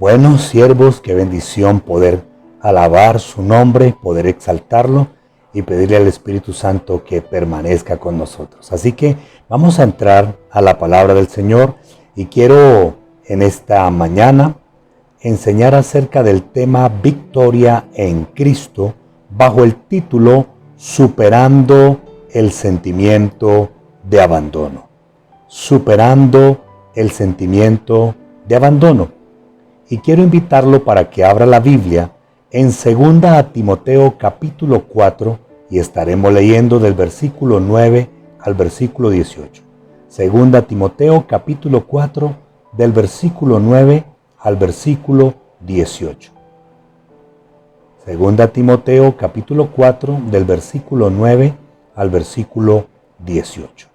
Buenos siervos, qué bendición poder alabar su nombre, poder exaltarlo y pedirle al Espíritu Santo que permanezca con nosotros. Así que vamos a entrar a la palabra del Señor y quiero en esta mañana enseñar acerca del tema Victoria en Cristo bajo el título Superando el sentimiento de abandono. Superando el sentimiento de abandono. Y quiero invitarlo para que abra la Biblia en 2 Timoteo capítulo 4 y estaremos leyendo del versículo 9 al versículo 18. 2 Timoteo capítulo 4 del versículo 9 al versículo 18. 2 Timoteo capítulo 4 del versículo 9 al versículo 18.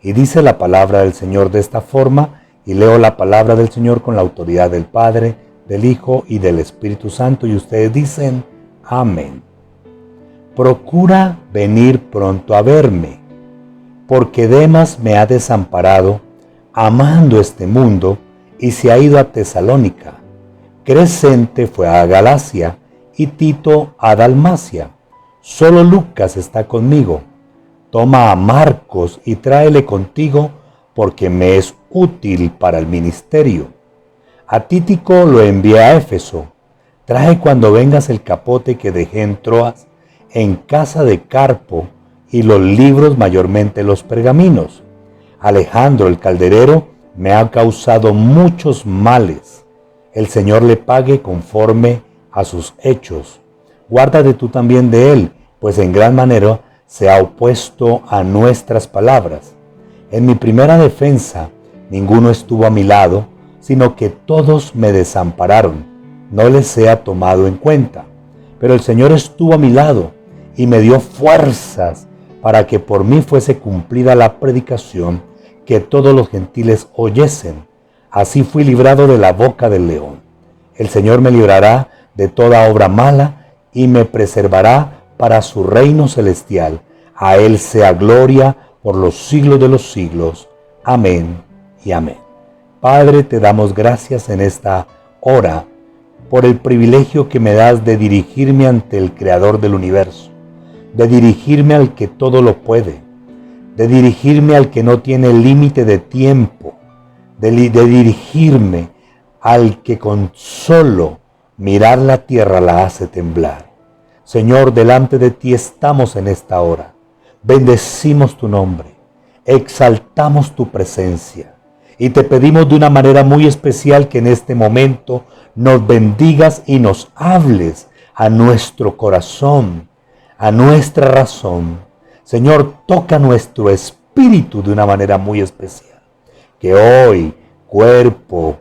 Y dice la palabra del Señor de esta forma, y leo la palabra del Señor con la autoridad del Padre, del Hijo y del Espíritu Santo, y ustedes dicen, amén. Procura venir pronto a verme, porque Demas me ha desamparado, amando este mundo, y se ha ido a Tesalónica. Crescente fue a Galacia, y Tito a Dalmacia. Solo Lucas está conmigo. Toma a Marcos y tráele contigo, porque me es útil para el ministerio. A Tíquico lo envié a Éfeso. Trae cuando vengas el capote que dejé en Troas, en casa de Carpo, y los libros, mayormente los pergaminos. Alejandro el calderero me ha causado muchos males. El Señor le pague conforme a sus hechos. Guárdate tú también de él, pues en gran manera se ha opuesto a nuestras palabras. En mi primera defensa, ninguno estuvo a mi lado, sino que todos me desampararon. No les he tomado en cuenta. Pero el Señor estuvo a mi lado y me dio fuerzas para que por mí fuese cumplida la predicación, que todos los gentiles oyesen. Así fui librado de la boca del león. El Señor me librará de toda obra mala y me preservará para su reino celestial. A Él sea gloria por los siglos de los siglos. Amén y amén. Padre, te damos gracias en esta hora por el privilegio que me das de dirigirme ante el Creador del universo, de dirigirme al que todo lo puede, de dirigirme al que no tiene límite de tiempo, de dirigirme al que con solo mirar la tierra la hace temblar. Señor, delante de ti estamos en esta hora. Bendecimos tu nombre, exaltamos tu presencia y te pedimos de una manera muy especial que en este momento nos bendigas y nos hables a nuestro corazón, a nuestra razón. Señor, toca nuestro espíritu de una manera muy especial. Que hoy cuerpo,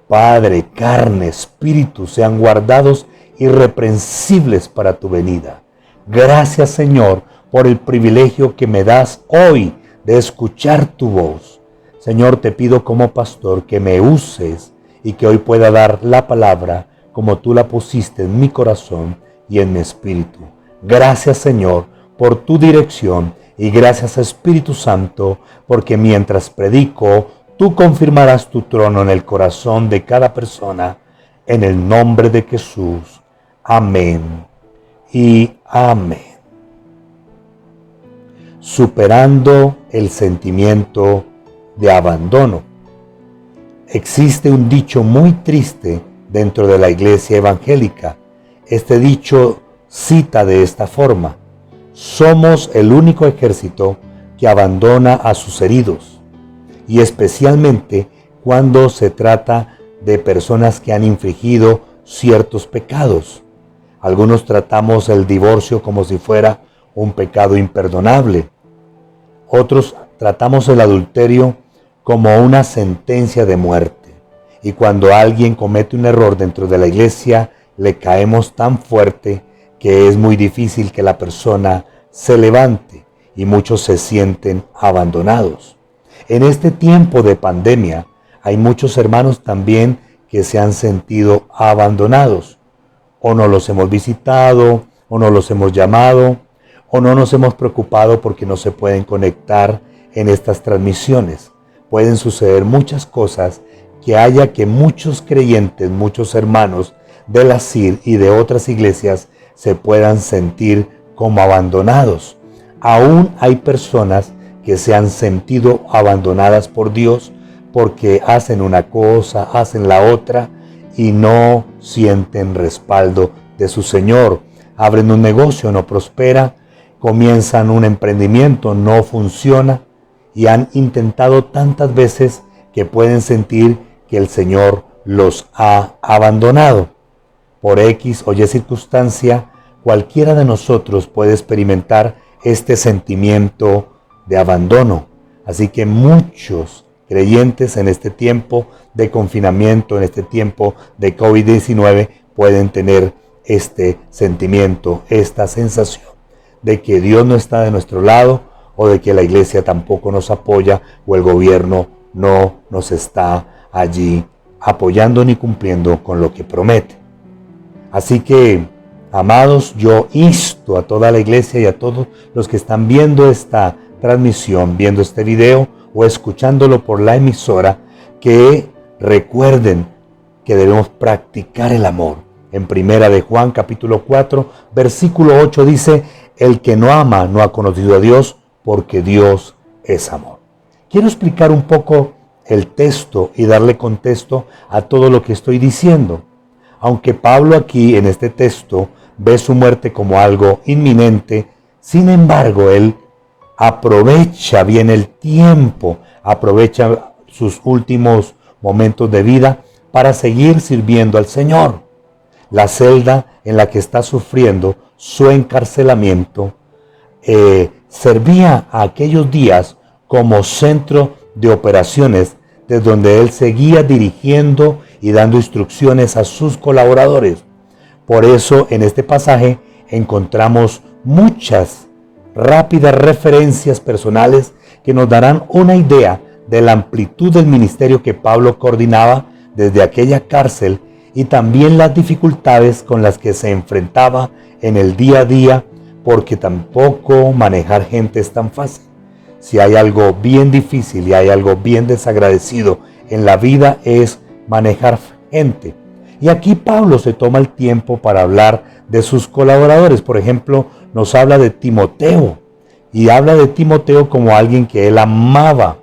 Padre, carne, espíritu sean guardados irreprensibles para tu venida. Gracias, Señor, por el privilegio que me das hoy de escuchar tu voz. Señor, te pido como pastor que me uses y que hoy pueda dar la palabra como tú la pusiste en mi corazón y en mi espíritu. Gracias, Señor, por tu dirección y gracias, Espíritu Santo, porque mientras predico, tú confirmarás tu trono en el corazón de cada persona, en el nombre de Jesús. Amén y amén. Superando el sentimiento de abandono. Existe un dicho muy triste dentro de la iglesia evangélica. Este dicho cita de esta forma: somos el único ejército que abandona a sus heridos, y especialmente cuando se trata de personas que han infringido ciertos pecados. Algunos tratamos el divorcio como si fuera un pecado imperdonable. Otros tratamos el adulterio como una sentencia de muerte. Y cuando alguien comete un error dentro de la iglesia, le caemos tan fuerte que es muy difícil que la persona se levante y muchos se sienten abandonados. En este tiempo de pandemia, hay muchos hermanos también que se han sentido abandonados. O no los hemos visitado, o no los hemos llamado, o no nos hemos preocupado porque no se pueden conectar en estas transmisiones. Pueden suceder muchas cosas que haya que muchos creyentes, muchos hermanos de la CIR y de otras iglesias se puedan sentir como abandonados. Aún hay personas que se han sentido abandonadas por Dios porque hacen una cosa, hacen la otra y no sienten respaldo de su Señor. Abren un negocio, no prospera, comienzan un emprendimiento, no funciona y han intentado tantas veces que pueden sentir que el Señor los ha abandonado. Por X o Y circunstancia, cualquiera de nosotros puede experimentar este sentimiento de abandono. Así que muchos creyentes en este tiempo de confinamiento, en este tiempo de COVID-19, pueden tener este sentimiento, esta sensación de que Dios no está de nuestro lado o de que la iglesia tampoco nos apoya o el gobierno no nos está allí apoyando ni cumpliendo con lo que promete. Así que, amados, yo insto a toda la iglesia y a todos los que están viendo esta transmisión, viendo este video o escuchándolo por la emisora, que recuerden que debemos practicar el amor. En Primera de Juan, capítulo 4, versículo 8 dice: el que no ama no ha conocido a Dios, porque Dios es amor. Quiero explicar un poco el texto y darle contexto a todo lo que estoy diciendo. Aunque Pablo aquí en este texto ve su muerte como algo inminente, sin embargo él aprovecha bien el tiempo, aprovecha sus últimos momentos de vida para seguir sirviendo al Señor. La celda en la que está sufriendo su encarcelamiento servía a aquellos días como centro de operaciones, desde donde él seguía dirigiendo y dando instrucciones a sus colaboradores. Por eso en este pasaje encontramos muchas rápidas referencias personales que nos darán una idea de la amplitud del ministerio que Pablo coordinaba desde aquella cárcel y también las dificultades con las que se enfrentaba en el día a día, porque tampoco manejar gente es tan fácil. Si hay algo bien difícil y hay algo bien desagradecido en la vida es manejar gente. Y aquí Pablo se toma el tiempo para hablar de sus colaboradores. Por ejemplo, nos habla de Timoteo y habla de Timoteo como alguien que él amaba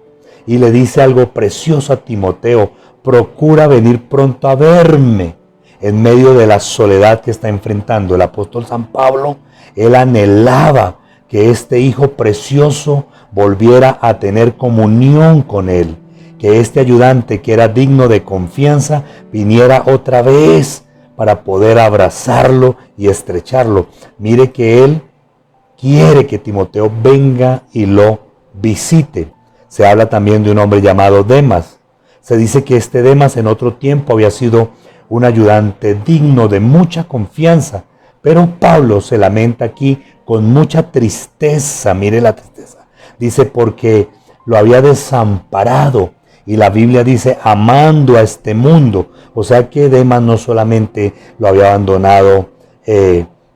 y le dice algo precioso a Timoteo: procura venir pronto a verme. En medio de la soledad que está enfrentando el apóstol San Pablo, él anhelaba que este hijo precioso volviera a tener comunión con él, que este ayudante que era digno de confianza viniera otra vez para poder abrazarlo y estrecharlo. Mire que él quiere que Timoteo venga y lo visite. Se habla también de un hombre llamado Demas. Se dice que este Demas en otro tiempo había sido un ayudante digno de mucha confianza, pero Pablo se lamenta aquí con mucha tristeza. Mire la tristeza. Dice porque lo había desamparado. Y la Biblia dice amando a este mundo. O sea que Demas no solamente lo había abandonado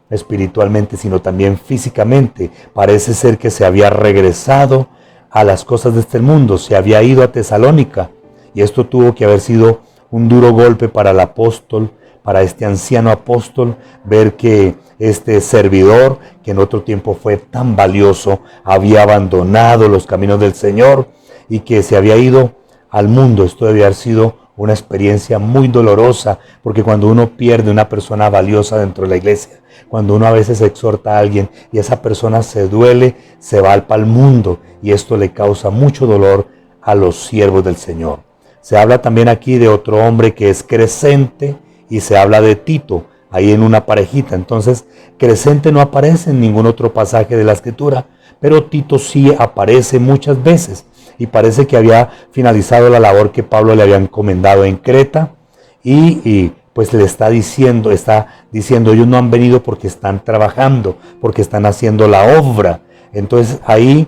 espiritualmente, sino también físicamente. Parece ser que se había regresado a las cosas de este mundo. Se había ido a Tesalónica. Y esto tuvo que haber sido un duro golpe para el apóstol, para este anciano apóstol, ver que este servidor, que en otro tiempo fue tan valioso, había abandonado los caminos del Señor y que se había ido al mundo. Esto debe haber sido una experiencia muy dolorosa, porque cuando uno pierde una persona valiosa dentro de la iglesia, cuando uno a veces exhorta a alguien y esa persona se duele, se va al mundo y esto le causa mucho dolor a los siervos del Señor. Se habla también aquí de otro hombre que es Crescente y se habla de Tito, ahí en una parejita. Entonces, Crescente no aparece en ningún otro pasaje de la Escritura, pero Tito sí aparece muchas veces. Y parece que había finalizado la labor que Pablo le había encomendado en Creta y pues le está diciendo, ellos no han venido porque están trabajando, porque están haciendo la obra. Entonces ahí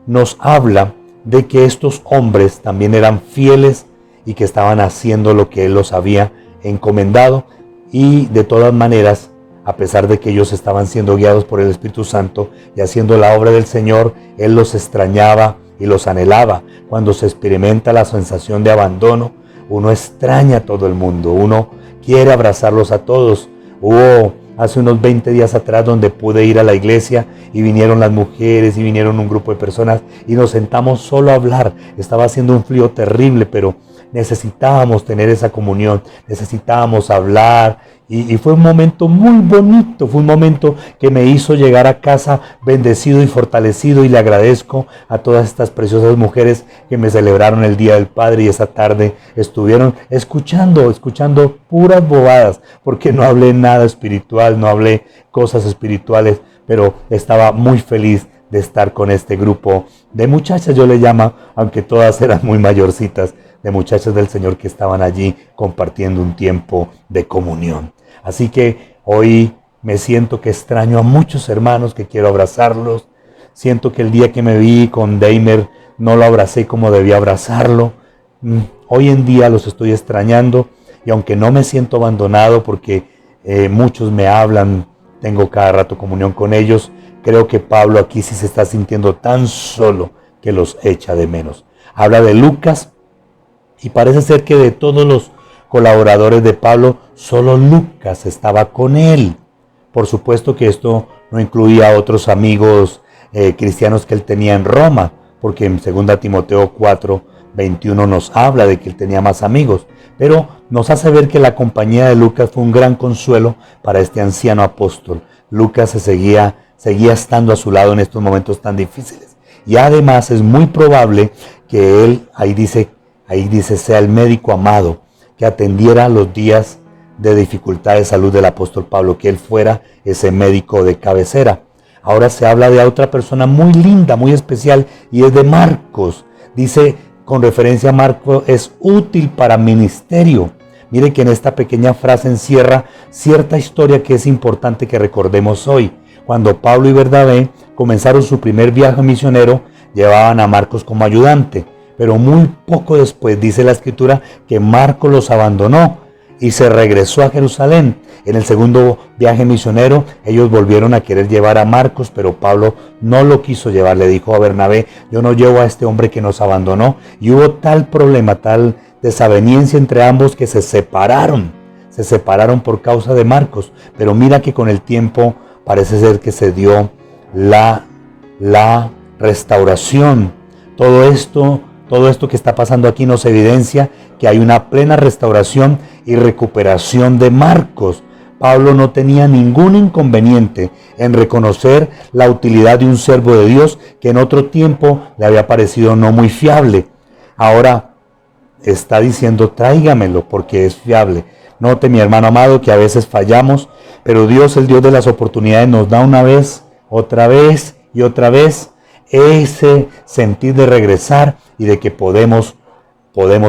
nos habla de que estos hombres también eran fieles y que estaban haciendo lo que él los había encomendado, y de todas maneras, a pesar de que ellos estaban siendo guiados por el Espíritu Santo y haciendo la obra del Señor, él los extrañaba y los anhelaba. Cuando se experimenta la sensación de abandono, uno extraña a todo el mundo, uno quiere abrazarlos a todos. Hubo hace unos 20 días atrás donde pude ir a la iglesia y vinieron las mujeres y vinieron un grupo de personas y nos sentamos solo a hablar. Estaba haciendo un frío terrible, pero necesitábamos tener esa comunión, necesitábamos hablar y fue un momento muy bonito, fue un momento que me hizo llegar a casa bendecido y fortalecido, y le agradezco a todas estas preciosas mujeres que me celebraron el Día del Padre y esa tarde estuvieron escuchando puras bobadas, porque no hablé nada espiritual, no hablé cosas espirituales, pero estaba muy feliz de estar con este grupo de muchachas, yo le llamo, aunque todas eran muy mayorcitas, de muchachas del Señor que estaban allí compartiendo un tiempo de comunión. Así que hoy me siento que extraño a muchos hermanos, que quiero abrazarlos. Siento que el día que me vi con Deimer no lo abracé como debía abrazarlo. Hoy en día los estoy extrañando, y aunque no me siento abandonado porque muchos me hablan, tengo cada rato comunión con ellos, creo que Pablo aquí sí se está sintiendo tan solo que los echa de menos. Habla de Lucas, y parece ser que de todos los colaboradores de Pablo, solo Lucas estaba con él. Por supuesto que esto no incluía a otros amigos cristianos que él tenía en Roma, porque en 2 Timoteo 4:21 nos habla de que él tenía más amigos, pero nos hace ver que la compañía de Lucas fue un gran consuelo para este anciano apóstol. Lucas seguía estando a su lado en estos momentos tan difíciles, y además es muy probable que él, ahí dice, sea el médico amado que atendiera los días de dificultad de salud del apóstol Pablo, que él fuera ese médico de cabecera. Ahora se habla de otra persona muy linda, muy especial, y es de Marcos. Dice, con referencia a Marcos, es útil para ministerio. Mire que en esta pequeña frase encierra cierta historia que es importante que recordemos hoy. Cuando Pablo y Bernabé comenzaron su primer viaje misionero, llevaban a Marcos como ayudante. Pero muy poco después dice la Escritura que Marcos los abandonó y se regresó a Jerusalén. En el segundo viaje misionero, ellos volvieron a querer llevar a Marcos, pero Pablo no lo quiso llevar. Le dijo a Bernabé, yo no llevo a este hombre que nos abandonó. Y hubo tal problema, tal desaveniencia entre ambos que se separaron por causa de Marcos. Pero mira que con el tiempo parece ser que se dio la restauración. Todo esto que está pasando aquí nos evidencia que hay una plena restauración y recuperación de Marcos. Pablo no tenía ningún inconveniente en reconocer la utilidad de un siervo de Dios que en otro tiempo le había parecido no muy fiable. Ahora está diciendo, tráigamelo porque es fiable. Note, mi hermano amado, que a veces fallamos, pero Dios, el Dios de las oportunidades, nos da una vez, otra vez y otra vez ese sentir de regresar y de que podemos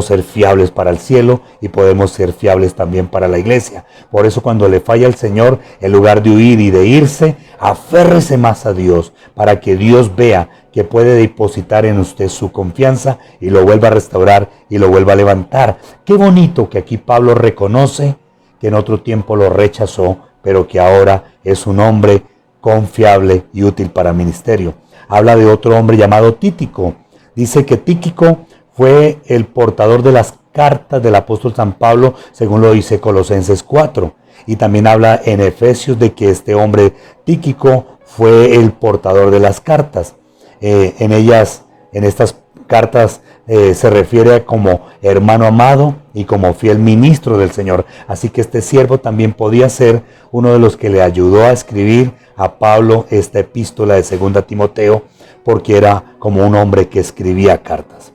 ser fiables para el cielo y podemos ser fiables también para la iglesia. Por eso cuando le falla al Señor, en lugar de huir y de irse, aférrese más a Dios para que Dios vea que puede depositar en usted su confianza y lo vuelva a restaurar y lo vuelva a levantar. Qué bonito que aquí Pablo reconoce que en otro tiempo lo rechazó, pero que ahora es un hombre confiable y útil para el ministerio. Habla de otro hombre llamado Tíquico. Dice que Tíquico fue el portador de las cartas del apóstol San Pablo, según lo dice Colosenses 4. Y también habla en Efesios de que este hombre Tíquico fue el portador de las cartas. En estas cartas se refiere como hermano amado y como fiel ministro del Señor. Así que este siervo también podía ser uno de los que le ayudó a escribir a Pablo esta epístola de 2 Timoteo, porque era como un hombre que escribía cartas.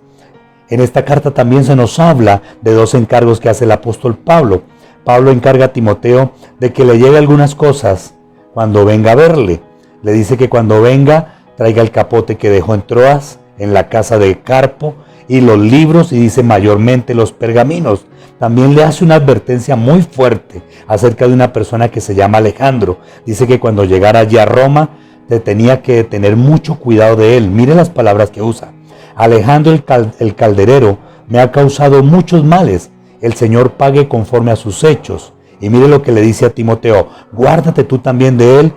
En esta carta también se nos habla de 2 encargos que hace el apóstol Pablo. Pablo encarga a Timoteo de que le lleve algunas cosas cuando venga a verle. Le dice que cuando venga traiga el capote que dejó en Troas, en la casa de Carpo, y los libros, y dice mayormente los pergaminos. También le hace una advertencia muy fuerte acerca de una persona que se llama Alejandro. Dice que cuando llegara allí a Roma, tenía que tener mucho cuidado de él. Mire las palabras que usa. Alejandro el calderero me ha causado muchos males. El Señor pague conforme a sus hechos. Y mire lo que le dice a Timoteo. Guárdate tú también de él,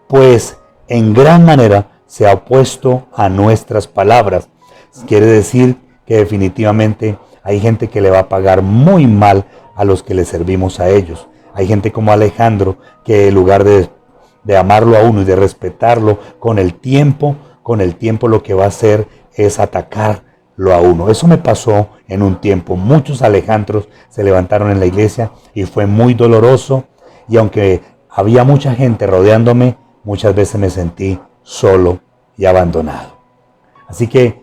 pues en gran manera se ha opuesto a nuestras palabras. Quiere decir que definitivamente Hay gente que le va a pagar muy mal a los que le servimos a ellos. Hay gente como Alejandro que en lugar de amarlo a uno y de respetarlo, con el tiempo lo que va a hacer es atacarlo a uno. Eso me pasó en un tiempo. Muchos Alejandros se levantaron en la iglesia y fue muy doloroso. Y aunque había mucha gente rodeándome, muchas veces me sentí solo y abandonado. Así que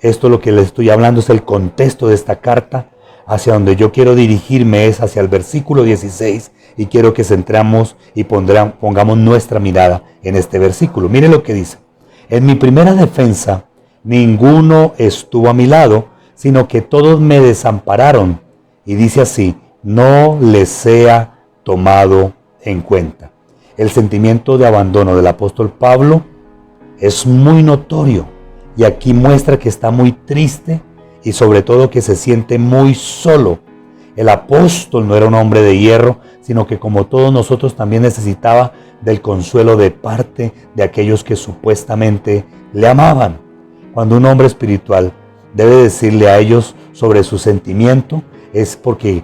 esto lo que les estoy hablando es el contexto de esta carta. Hacia donde yo quiero dirigirme es hacia el versículo 16 y quiero que centramos y pongamos nuestra mirada en este versículo. Mire lo que dice. En mi primera defensa, ninguno estuvo a mi lado, sino que todos me desampararon. Y dice así, no les sea tomado en cuenta. El sentimiento de abandono del apóstol Pablo es muy notorio y aquí muestra que está muy triste y sobre todo que se siente muy solo. El apóstol no era un hombre de hierro, sino que como todos nosotros también necesitaba del consuelo de parte de aquellos que supuestamente le amaban. Cuando un hombre espiritual debe decirle a ellos sobre su sentimiento, es porque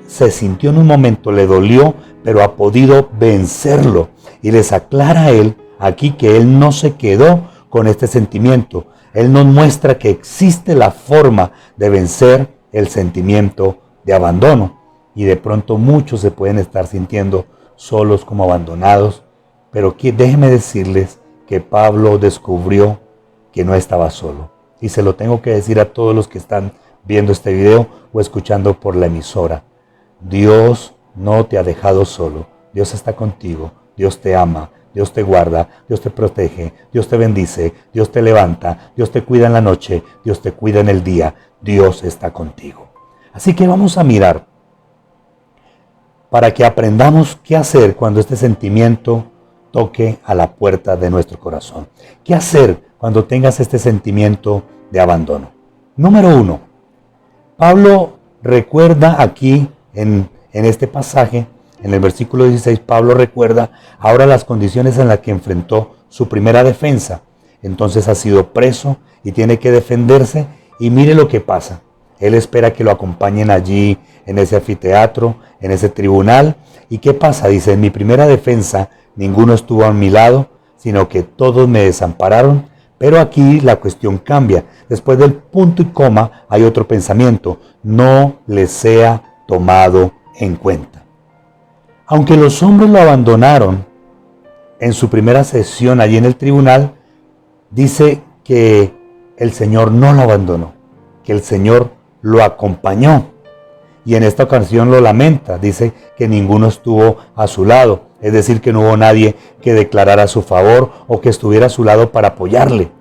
se sintió en un momento, le dolió, pero ha podido vencerlo. Y les aclara a él aquí que él no se quedó con este sentimiento. Él nos muestra que existe la forma de vencer el sentimiento de abandono. Y de pronto muchos se pueden estar sintiendo solos, como abandonados. Pero déjenme decirles que Pablo descubrió que no estaba solo. Y se lo tengo que decir a todos los que están viendo este video o escuchando por la emisora. Dios no te ha dejado solo. Dios está contigo. Dios te ama. Dios te guarda, Dios te protege, Dios te bendice, Dios te levanta, Dios te cuida en la noche, Dios te cuida en el día, Dios está contigo. Así que vamos a mirar para que aprendamos qué hacer cuando este sentimiento toque a la puerta de nuestro corazón. ¿Qué hacer cuando tengas este sentimiento de abandono? Número 1. Pablo recuerda aquí en este pasaje, en el versículo 16, Pablo recuerda ahora las condiciones en las que enfrentó su primera defensa. Entonces ha sido preso y tiene que defenderse y mire lo que pasa. Él espera que lo acompañen allí en ese anfiteatro, en ese tribunal. ¿Y qué pasa? Dice, en mi primera defensa ninguno estuvo a mi lado, sino que todos me desampararon. Pero aquí la cuestión cambia. Después del punto y coma hay otro pensamiento. No les sea tomado en cuenta. Aunque los hombres lo abandonaron en su primera sesión allí en el tribunal, dice que el Señor no lo abandonó, que el Señor lo acompañó. Y en esta ocasión lo lamenta, dice que ninguno estuvo a su lado, es decir, que no hubo nadie que declarara a su favor o que estuviera a su lado para apoyarle.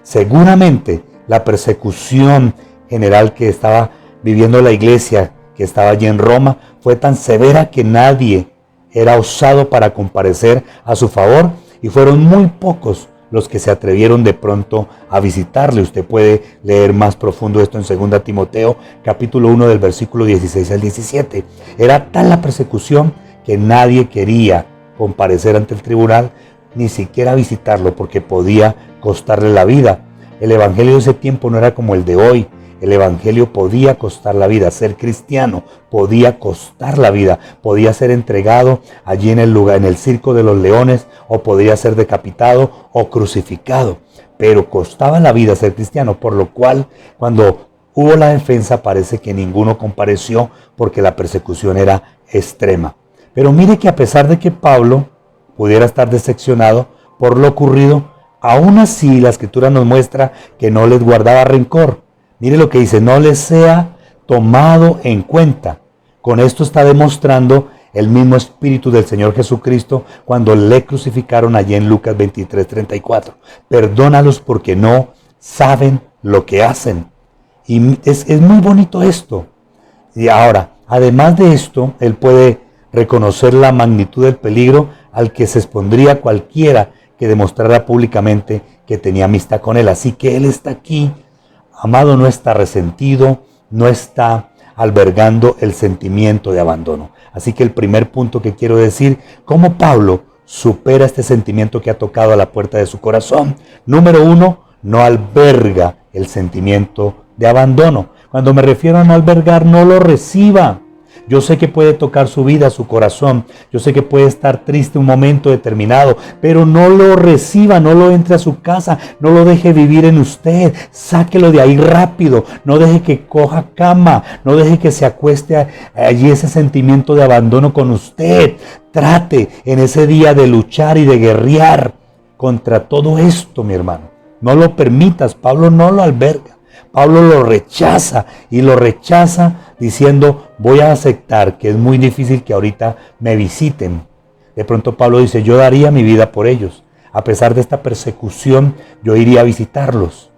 Seguramente la persecución general que estaba viviendo la iglesia, que estaba allí en Roma, fue tan severa que nadie era osado para comparecer a su favor y fueron muy pocos los que se atrevieron de pronto a visitarle. Usted puede leer más profundo esto en 2 Timoteo, capítulo 1 del versículo 16 al 17. Era tal la persecución que nadie quería comparecer ante el tribunal, ni siquiera visitarlo porque podía costarle la vida. El evangelio de ese tiempo no era como el de hoy. El evangelio podía costar la vida, ser cristiano podía costar la vida, podía ser entregado allí en el lugar, en el circo de los leones, o podía ser decapitado o crucificado, pero costaba la vida ser cristiano, por lo cual cuando hubo la defensa parece que ninguno compareció porque la persecución era extrema. Pero mire que a pesar de que Pablo pudiera estar decepcionado por lo ocurrido, aún así la Escritura nos muestra que no les guardaba rencor. Mire lo que dice, no les sea tomado en cuenta. Con esto está demostrando el mismo espíritu del Señor Jesucristo cuando le crucificaron allí en Lucas 23:34. Perdónalos porque no saben lo que hacen. Y es muy bonito esto. Y ahora, además de esto, él puede reconocer la magnitud del peligro al que se expondría cualquiera que demostrara públicamente que tenía amistad con él. Así que él está aquí. Amado, no está resentido, no está albergando el sentimiento de abandono. Así que el primer punto que quiero decir, cómo Pablo supera este sentimiento que ha tocado a la puerta de su corazón. Número 1, no alberga el sentimiento de abandono. Cuando me refiero a no albergar, no lo reciba. Yo sé que puede tocar su vida, su corazón. Yo sé que puede estar triste un momento determinado, pero no lo reciba, no lo entre a su casa, no lo deje vivir en usted. Sáquelo de ahí rápido. No deje que coja cama, no deje que se acueste allí ese sentimiento de abandono con usted. Trate en ese día de luchar y de guerrear contra todo esto, mi hermano. No lo permitas. Pablo no lo alberga. Pablo lo rechaza y lo rechaza diciendo, voy a aceptar que es muy difícil que ahorita me visiten. De pronto Pablo dice, yo daría mi vida por ellos. A pesar de esta persecución, yo iría a visitarlos.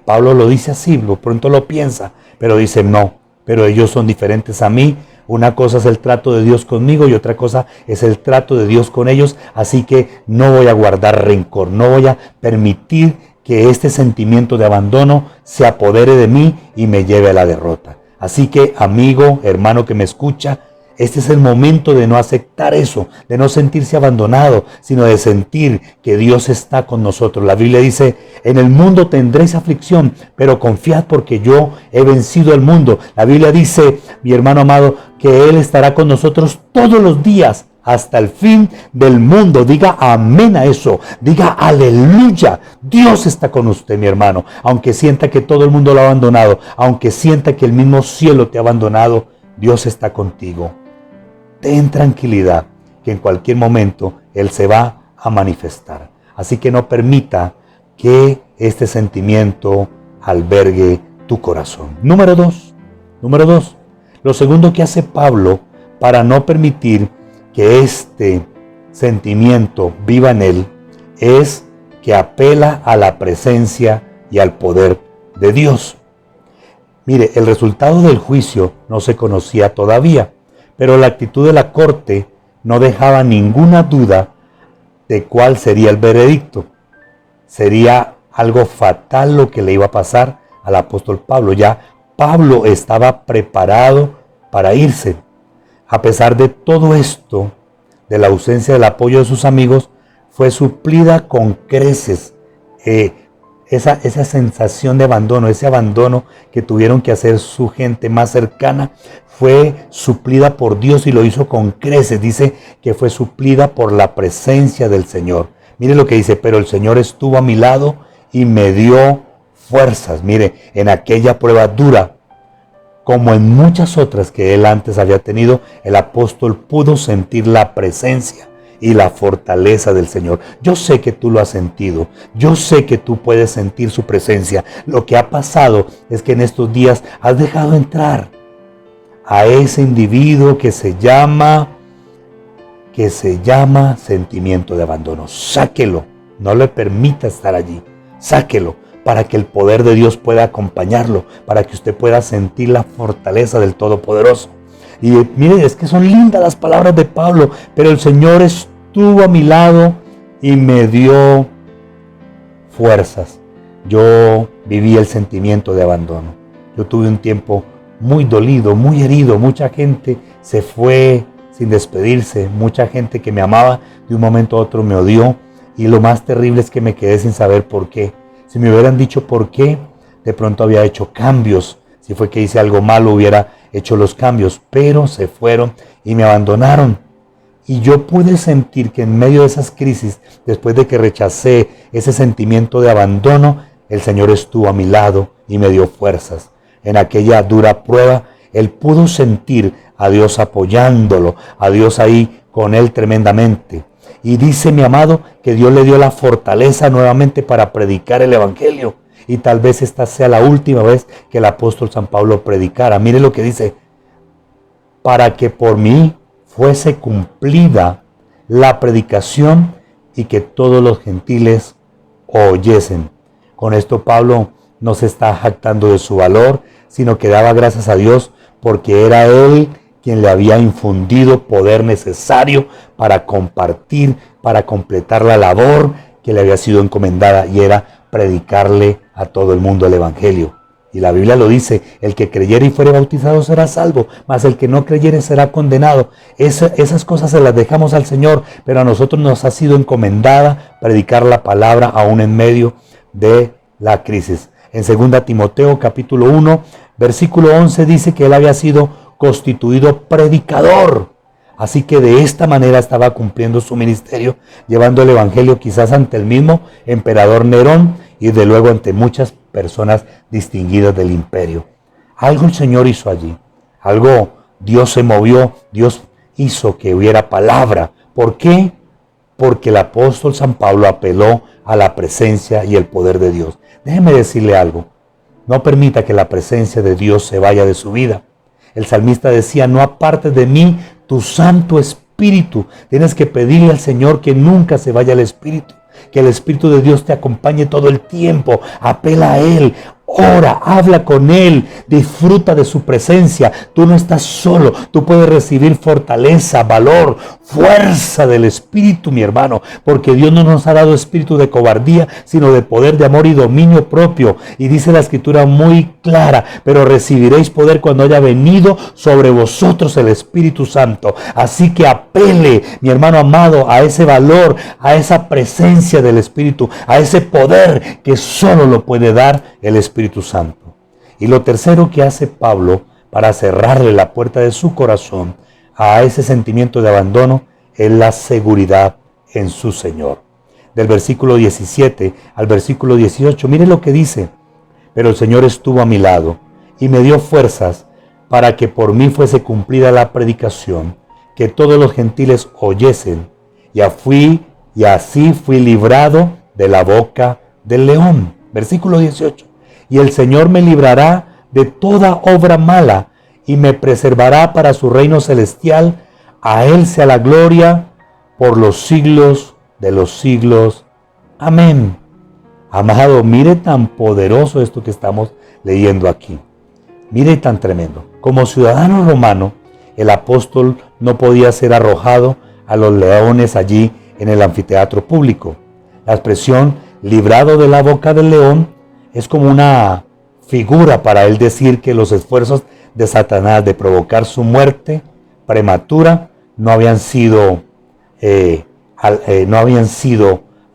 Pablo lo dice así, de pronto lo piensa, pero dice, no, pero ellos son diferentes a mí. Una cosa es el trato de Dios conmigo y otra cosa es el trato de Dios con ellos. Así que no voy a guardar rencor, no voy a permitir que este sentimiento de abandono se apodere de mí y me lleve a la derrota. Así que, amigo, hermano que me escucha, este es el momento de no aceptar eso, de no sentirse abandonado, sino de sentir que Dios está con nosotros. La Biblia dice, en el mundo tendréis aflicción, pero confiad porque yo he vencido al mundo. La Biblia dice, mi hermano amado, que Él estará con nosotros todos los días hasta el fin del mundo. Diga amén a eso. Diga aleluya. Dios está con usted, mi hermano. Aunque sienta que todo el mundo lo ha abandonado, aunque sienta que el mismo cielo te ha abandonado, Dios está contigo. Ten tranquilidad, que en cualquier momento Él se va a manifestar. Así que no permita que este sentimiento albergue tu corazón. Número dos. Lo segundo que hace Pablo para no permitir que este sentimiento viva en él es que apela a la presencia y al poder de Dios. Mire, el resultado del juicio no se conocía todavía, pero la actitud de la corte no dejaba ninguna duda de cuál sería el veredicto. Sería algo fatal lo que le iba a pasar al apóstol Pablo. Ya Pablo estaba preparado para irse. A pesar de todo esto, de la ausencia del apoyo de sus amigos, fue suplida con creces esa sensación de abandono, ese abandono que tuvieron que hacer su gente más cercana, fue suplida por Dios y lo hizo con creces. Dice que fue suplida por la presencia del Señor. Mire lo que dice, pero el Señor estuvo a mi lado y me dio fuerzas. Mire, en aquella prueba dura, como en muchas otras que él antes había tenido, el apóstol pudo sentir la presencia y la fortaleza del Señor. Yo sé que tú lo has sentido. Yo sé que tú puedes sentir su presencia. Lo que ha pasado es que en estos días has dejado entrar a ese individuo que se llama sentimiento de abandono. Sáquelo. No le permita estar allí. Sáquelo, para que el poder de Dios pueda acompañarlo, para que usted pueda sentir la fortaleza del Todopoderoso. Y mire, es que son lindas las palabras de Pablo, pero el Señor estuvo a mi lado y me dio fuerzas. Yo viví el sentimiento de abandono. Yo tuve un tiempo muy dolido, muy herido. Mucha gente se fue sin despedirse. Mucha gente que me amaba de un momento a otro me odió. Y lo más terrible es que me quedé sin saber por qué. Si me hubieran dicho por qué, de pronto había hecho cambios. Si fue que hice algo malo, hubiera hecho los cambios. Pero se fueron y me abandonaron. Y yo pude sentir que en medio de esas crisis, después de que rechacé ese sentimiento de abandono, el Señor estuvo a mi lado y me dio fuerzas. En aquella dura prueba, Él pudo sentir a Dios apoyándolo, a Dios ahí con Él tremendamente. Y dice mi amado que Dios le dio la fortaleza nuevamente para predicar el Evangelio. Y tal vez esta sea la última vez que el apóstol San Pablo predicara. Mire lo que dice, para que por mí fuese cumplida la predicación y que todos los gentiles oyesen. Con esto Pablo no se está jactando de su valor, sino que daba gracias a Dios porque era Él quien le había infundido poder necesario para compartir, para completar la labor que le había sido encomendada, y era predicarle a todo el mundo el Evangelio. Y la Biblia lo dice, el que creyere y fuere bautizado será salvo, mas el que no creyere será condenado. Esas cosas se las dejamos al Señor, pero a nosotros nos ha sido encomendada predicar la palabra aún en medio de la crisis. En 2 Timoteo capítulo 1, Versículo 11 dice que él había sido constituido predicador. Así que de esta manera estaba cumpliendo su ministerio, llevando el evangelio quizás ante el mismo emperador Nerón y de luego ante muchas personas distinguidas del imperio. Algo el Señor hizo allí, algo Dios se movió, Dios hizo que hubiera palabra. ¿Por qué? Porque el apóstol San Pablo apeló a la presencia y el poder de Dios. Déjeme decirle algo, no permita que la presencia de Dios se vaya de su vida. El salmista decía, no apartes de mí tu Santo Espíritu. Tienes que pedirle al Señor que nunca se vaya el Espíritu, que el Espíritu de Dios te acompañe todo el tiempo. Apela a Él, ora, habla con Él, disfruta de su presencia. Tú no estás solo, tú puedes recibir fortaleza, valor, fuerza del Espíritu, mi hermano, porque Dios no nos ha dado espíritu de cobardía, sino de poder, de amor y dominio propio. Y dice la Escritura muy clara, pero recibiréis poder cuando haya venido sobre vosotros el Espíritu Santo. Así que apele, mi hermano amado, a ese valor, a esa presencia del Espíritu, a ese poder que solo lo puede dar el Espíritu Santo. Y lo tercero que hace Pablo para cerrarle la puerta de su corazón a ese sentimiento de abandono es la seguridad en su Señor. Del versículo 17 al versículo 18, mire lo que dice. Pero el Señor estuvo a mi lado y me dio fuerzas para que por mí fuese cumplida la predicación, que todos los gentiles oyesen. Y así fui librado de la boca del león. Versículo 18. Y el Señor me librará de toda obra mala y me preservará para su reino celestial. A Él sea la gloria por los siglos de los siglos. Amén. Amado, mire tan poderoso esto que estamos leyendo aquí. Mire tan tremendo. Como ciudadano romano, el apóstol no podía ser arrojado a los leones allí en el anfiteatro público. La expresión librado de la boca del león es como una figura para él decir que los esfuerzos de Satanás de provocar su muerte prematura no habían sido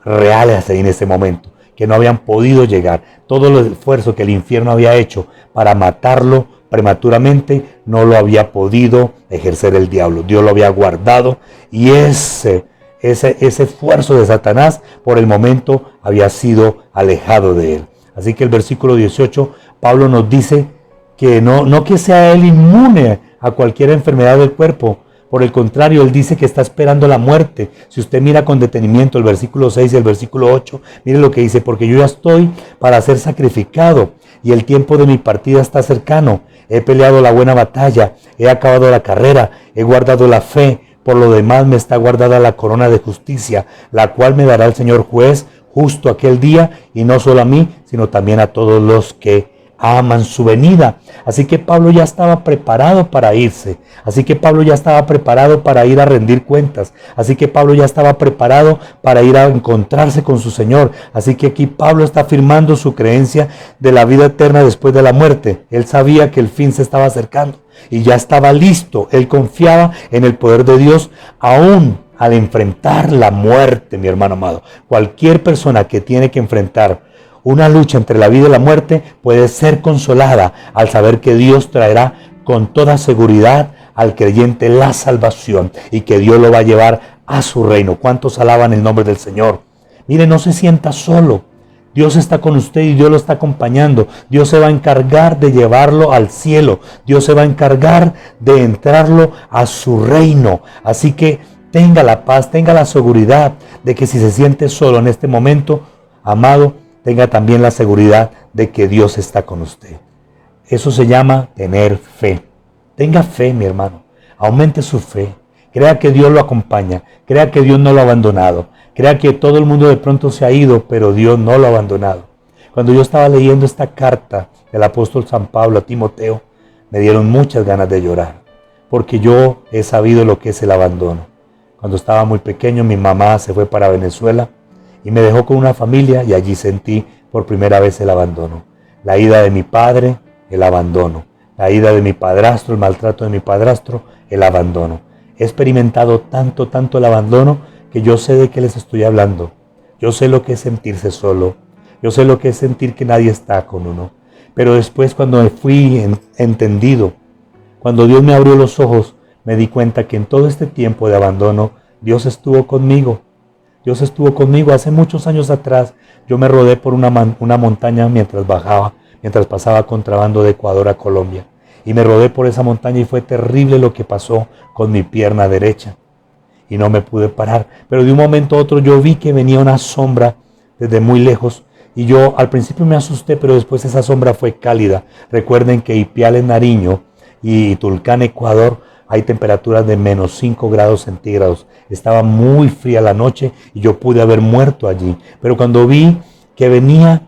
reales en ese momento, que no habían podido llegar. Todo el esfuerzo que el infierno había hecho para matarlo prematuramente no lo había podido ejercer el diablo. Dios lo había guardado y ese esfuerzo de Satanás por el momento había sido alejado de él. Así que el versículo 18, Pablo nos dice que no que sea él inmune a cualquier enfermedad del cuerpo. Por el contrario, él dice que está esperando la muerte. Si usted mira con detenimiento el versículo 6 y el versículo 8, mire lo que dice, porque yo ya estoy para ser sacrificado y el tiempo de mi partida está cercano. He peleado la buena batalla, he acabado la carrera, he guardado la fe. Por lo demás me está guardada la corona de justicia, la cual me dará el Señor juez justo aquel día, y no solo a mí, sino también a todos los que aman su venida. Así que Pablo ya estaba preparado para irse. Así que Pablo ya estaba preparado para ir a rendir cuentas. Así que Pablo ya estaba preparado para ir a encontrarse con su Señor. Así que aquí Pablo está afirmando su creencia de la vida eterna después de la muerte. Él sabía que el fin se estaba acercando y ya estaba listo. Él confiaba en el poder de Dios aún al enfrentar la muerte, mi hermano amado. Cualquier persona que tiene que enfrentar una lucha entre la vida y la muerte puede ser consolada al saber que Dios traerá con toda seguridad al creyente la salvación y que Dios lo va a llevar a su reino. ¿Cuántos alaban el nombre del Señor? Mire, no se sienta solo. Dios está con usted y Dios lo está acompañando. Dios se va a encargar de llevarlo al cielo. Dios se va a encargar de entrarlo a su reino. Así que tenga la paz, tenga la seguridad de que si se siente solo en este momento, amado, tenga también la seguridad de que Dios está con usted. Eso se llama tener fe. Tenga fe, mi hermano. Aumente su fe. Crea que Dios lo acompaña. Crea que Dios no lo ha abandonado. Crea que todo el mundo de pronto se ha ido, pero Dios no lo ha abandonado. Cuando yo estaba leyendo esta carta del apóstol San Pablo a Timoteo, me dieron muchas ganas de llorar, porque yo he sabido lo que es el abandono. Cuando estaba muy pequeño, mi mamá se fue para Venezuela y me dejó con una familia y allí sentí por primera vez el abandono. La ida de mi padre, el abandono. La ida de mi padrastro, el maltrato de mi padrastro, el abandono. He experimentado tanto el abandono que yo sé de qué les estoy hablando. Yo sé lo que es sentirse solo. Yo sé lo que es sentir que nadie está con uno. Pero después, cuando me fui entendido, cuando Dios me abrió los ojos, me di cuenta que en todo este tiempo de abandono, Dios estuvo conmigo. Dios estuvo conmigo. Hace muchos años atrás, yo me rodé por una montaña mientras pasaba contrabando de Ecuador a Colombia. Y me rodé por esa montaña y fue terrible lo que pasó con mi pierna derecha. Y no me pude parar. Pero de un momento a otro yo vi que venía una sombra desde muy lejos. Y yo al principio me asusté, pero después esa sombra fue cálida. Recuerden que Ipiales, Nariño y Tulcán, Ecuador, hay temperaturas de menos 5 grados centígrados. Estaba muy fría la noche y yo pude haber muerto allí. Pero cuando vi que venía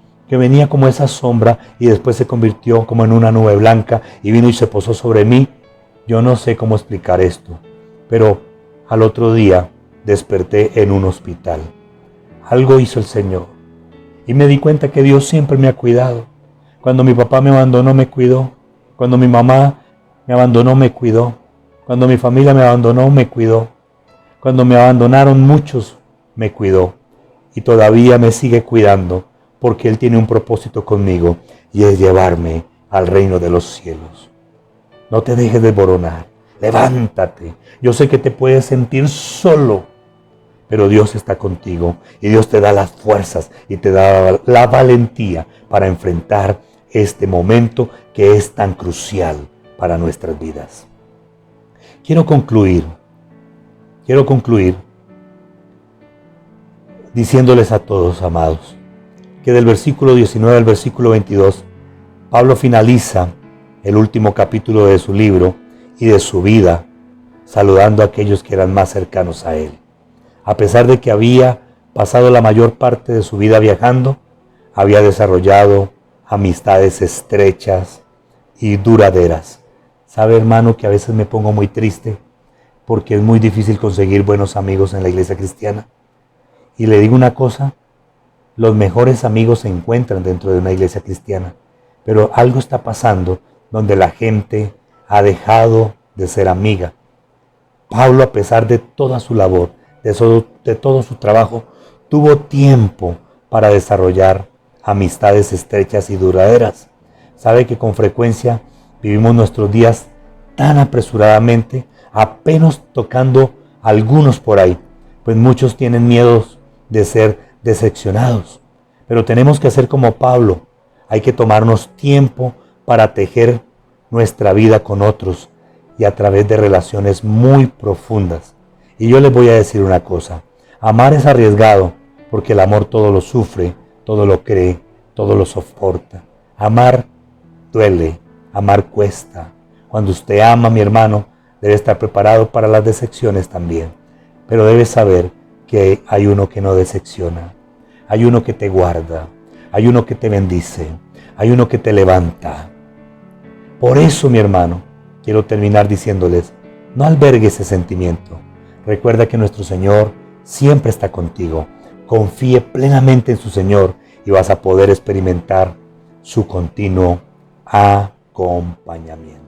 como esa sombra y después se convirtió como en una nube blanca y vino y se posó sobre mí, yo no sé cómo explicar esto. Pero al otro día desperté en un hospital. Algo hizo el Señor. Y me di cuenta que Dios siempre me ha cuidado. Cuando mi papá me abandonó, me cuidó. Cuando mi mamá me abandonó, me cuidó. Cuando mi familia me abandonó, me cuidó. Cuando me abandonaron muchos, me cuidó. Y todavía me sigue cuidando, porque Él tiene un propósito conmigo, y es llevarme al reino de los cielos. No te dejes desboronar. Levántate. Yo sé que te puedes sentir solo, pero Dios está contigo y Dios te da las fuerzas y te da la valentía para enfrentar este momento que es tan crucial para nuestras vidas. Quiero concluir diciéndoles a todos, amados, que del versículo 19 al versículo 22, Pablo finaliza el último capítulo de su libro y de su vida, saludando a aquellos que eran más cercanos a él. A pesar de que había pasado la mayor parte de su vida viajando, había desarrollado amistades estrechas y duraderas. ¿Sabe, hermano, que a veces me pongo muy triste porque es muy difícil conseguir buenos amigos en la iglesia cristiana? Y le digo una cosa, los mejores amigos se encuentran dentro de una iglesia cristiana, pero algo está pasando donde la gente ha dejado de ser amiga. Pablo, a pesar de toda su labor, de todo su trabajo, tuvo tiempo para desarrollar amistades estrechas y duraderas. Sabe que con frecuencia vivimos nuestros días tan apresuradamente, apenas tocando algunos por ahí, pues muchos tienen miedo de ser decepcionados. Pero tenemos que hacer como Pablo, hay que tomarnos tiempo para tejer nuestra vida con otros y a través de relaciones muy profundas. Y yo les voy a decir una cosa, amar es arriesgado, porque el amor todo lo sufre, todo lo cree, todo lo soporta. Amar duele, amar cuesta. Cuando usted ama, mi hermano, debe estar preparado para las decepciones también. Pero debe saber que hay uno que no decepciona, hay uno que te guarda, hay uno que te bendice, hay uno que te levanta. Por eso, mi hermano, quiero terminar diciéndoles, no albergue ese sentimiento. Recuerda que nuestro Señor siempre está contigo. Confíe plenamente en su Señor y vas a poder experimentar su continuo acompañamiento.